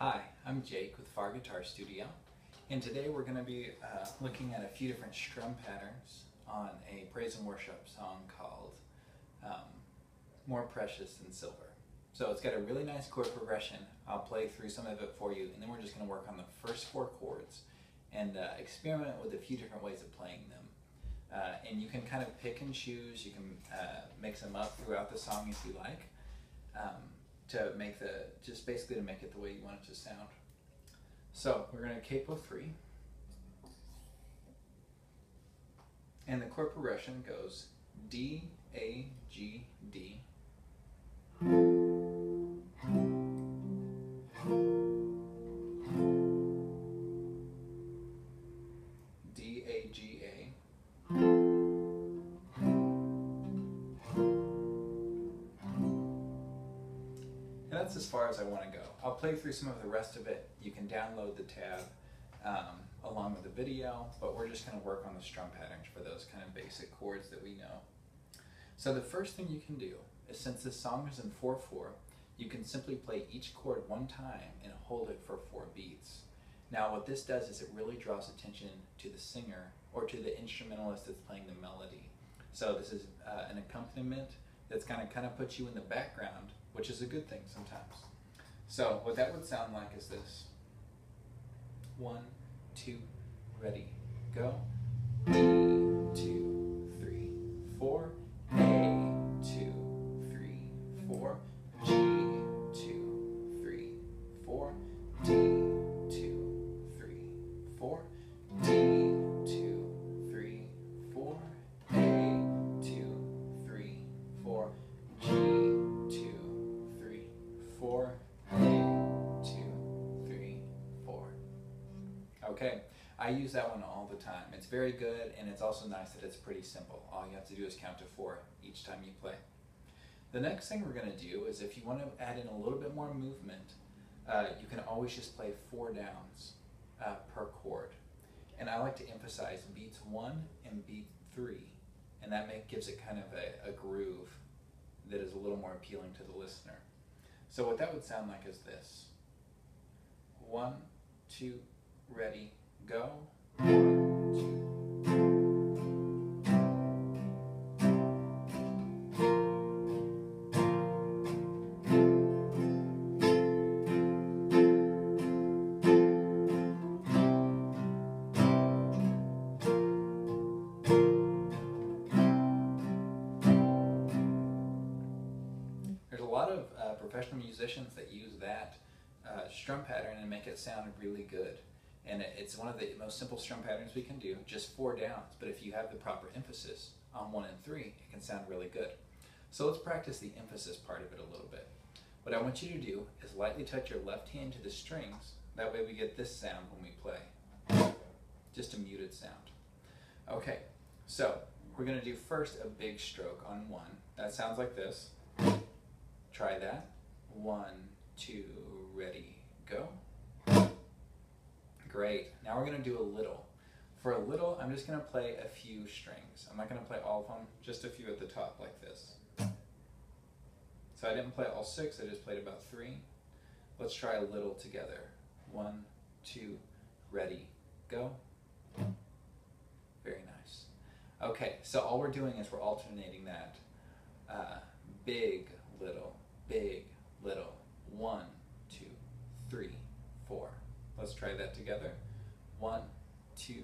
Hi, I'm Jake with Farr Guitar Studio, and today we're going to be looking at a few different strum patterns on a praise and worship song called More Precious Than Silver. So it's got a really nice chord progression. I'll play through some of it for you, and then we're just going to work on the first four chords and experiment with a few different ways of playing them. And you can kind of pick and choose, you can mix them up throughout the song if you like. To make just basically to make it the way you want it to sound. So we're going to capo 3, and the chord progression goes D, A, G, D, D, A, G, A, and that's as far as I want to go. I'll play through some of the rest of it. You can download the tab along with the video, but we're just going to work on the strum patterns for those kind of basic chords that we know. So the first thing you can do is, since this song is in 4/4, you can simply play each chord one time and hold it for 4 beats. Now what this does is it really draws attention to the singer or to the instrumentalist that's playing the melody. So this is an accompaniment that's going to kind of put you in the background, which is a good thing sometimes. So what that would sound like is this. 1, 2, ready, go. D, 2, 3, 4. A, 2, 3, 4. G, 2, 3, 4. D, 2, 3, 4. D, 2, 3, 4. A, 2, 3, 4. G, 2, 3, 4. A, 2, 3, 4. Okay, I use that one all the time. It's very good, and it's also nice that it's pretty simple. All you have to do is count to 4 each time you play. The next thing we're going to do is, if you want to add in a little bit more movement, you can always just play 4 downs per chord. And I like to emphasize beats 1 and beat 3, and that gives it kind of a groove that is a little more appealing to the listener. So what that would sound like is this. 1, 2, ready, go. 1, 2. There's a lot of professional musicians that use that strum pattern and make it sound really good. And it's one of the most simple strum patterns we can do, just 4 downs. But if you have the proper emphasis on 1 and 3, it can sound really good. So let's practice the emphasis part of it a little bit. What I want you to do is lightly touch your left hand to the strings. That way we get this sound when we play. Just a muted sound. Okay, so we're going to do first a big stroke on 1. That sounds like this. Try that. 1, 2, ready, go. Great. Now we're going to do a little. For a little, I'm just going to play a few strings. I'm not going to play all of them, just a few at the top like this. So I didn't play all 6, I just played about 3. Let's try a little together. 1, 2, ready, go. Very nice. Okay, so all we're doing is we're alternating that big, little, big, little. 1, 2, 3, 4. Let's try that together. 1, 2,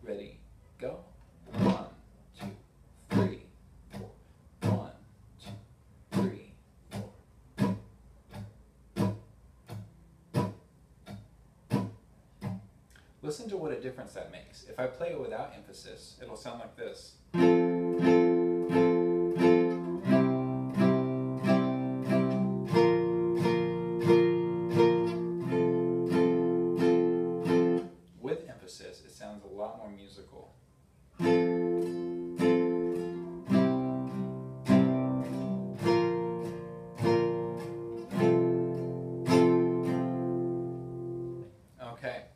ready, go. 1, 2, 3, 4. 1, 2, 3, 4. Listen to what a difference that makes. If I play it without emphasis, it'll sound like this. It sounds a lot more musical. Okay,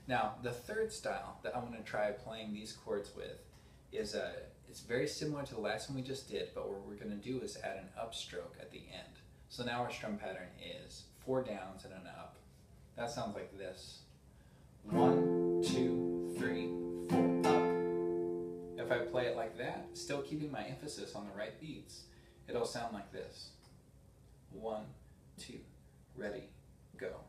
now the third style that I want to try playing these chords with is it's very similar to the last one we just did, but what we're going to do is add an upstroke at the end. So now our strum pattern is 4 downs and an up. that sounds like this. 1, 2, 3, 4, up. If I play it like that, still keeping my emphasis on the right beats, it'll sound like this. 1, 2, ready, go.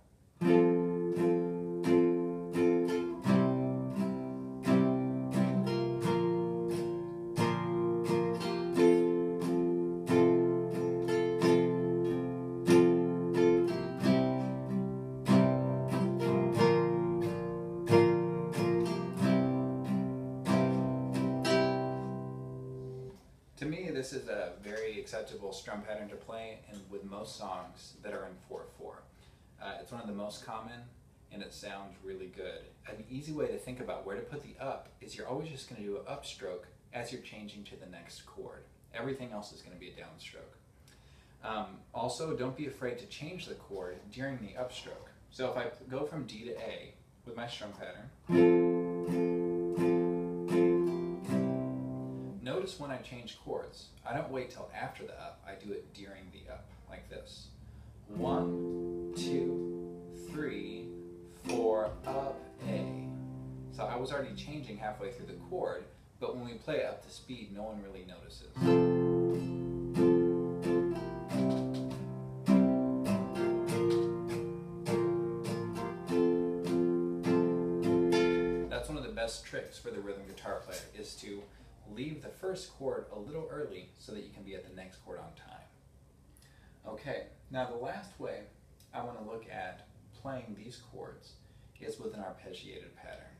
To me, this is a very acceptable strum pattern to play and with most songs that are in 4/4. It's one of the most common and it sounds really good. An easy way to think about where to put the up is you're always just going to do an upstroke as you're changing to the next chord. Everything else is going to be a downstroke. Also, don't be afraid to change the chord during the upstroke. So if I go from D to A with my strum pattern, notice when I change chords, I don't wait till after the up, I do it during the up, like this. 1, 2, 3, 4, up, A. So I was already changing halfway through the chord, but when we play it up to speed, no one really notices. That's one of the best tricks for the rhythm guitar player, is to leave the first chord a little early so that you can be at the next chord on time. Okay, now the last way I want to look at playing these chords is with an arpeggiated pattern.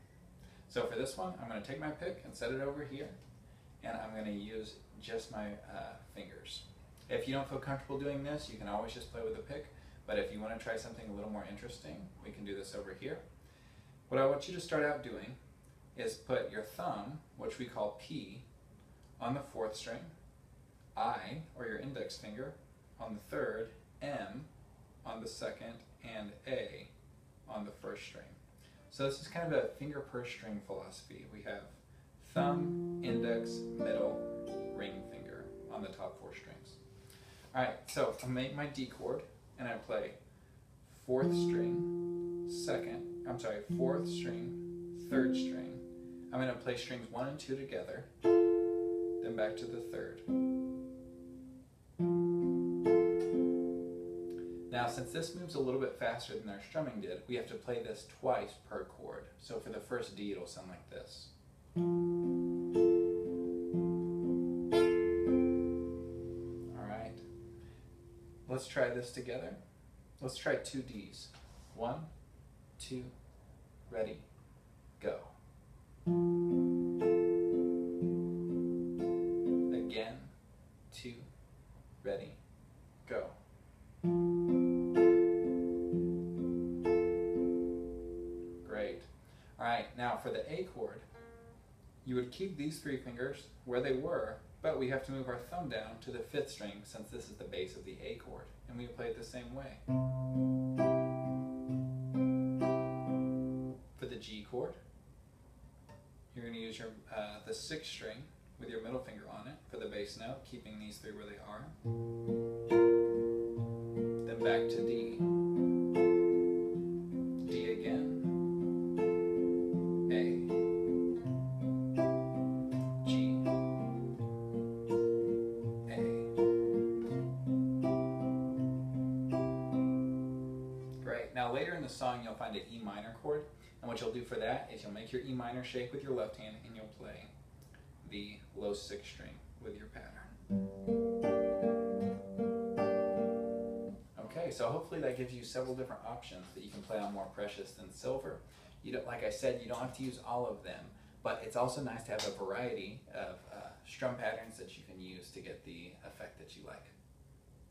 So for this one, I'm going to take my pick and set it over here, and I'm going to use just my fingers. If you don't feel comfortable doing this, you can always just play with the pick, but if you want to try something a little more interesting, we can do this over here. What I want you to start out doing is put your thumb, which we call P, on the 4th string, I, or your index finger, on the 3rd, M on the 2nd, and A on the 1st string. So this is kind of a finger per string philosophy. We have thumb, index, middle, ring finger on the top 4 strings. Alright, so I make my D chord, and I play 4th string, 4th string, 3rd string. I'm going to play strings 1 and 2 together, then back to the 3rd. Now, since this moves a little bit faster than our strumming did, we have to play this twice per chord. So for the first D, it'll sound like this. All right. Let's try this together. Let's try 2 Ds. 1, 2, ready, go. Again, 2, ready, go. Great. All right, now for the A chord, you would keep these 3 fingers where they were, but we have to move our thumb down to the 5th string since this is the base of the A chord, and we play it the same way. For the G chord, you're going to use your the 6th string with your middle finger on it for the bass note, keeping these 3 where they are. Then back to D. D again. A. G. A. Great. Now later in the song you'll find an E minor chord, and what you'll do for that is you'll make your E minor shake with your left hand and you'll play the low 6th string with your pattern. Okay, so hopefully that gives you several different options that you can play on More Precious Than Silver. You don't, like I said, you don't have to use all of them, but it's also nice to have a variety of strum patterns that you can use to get the effect that you like.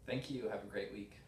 Thank you. Have a great week.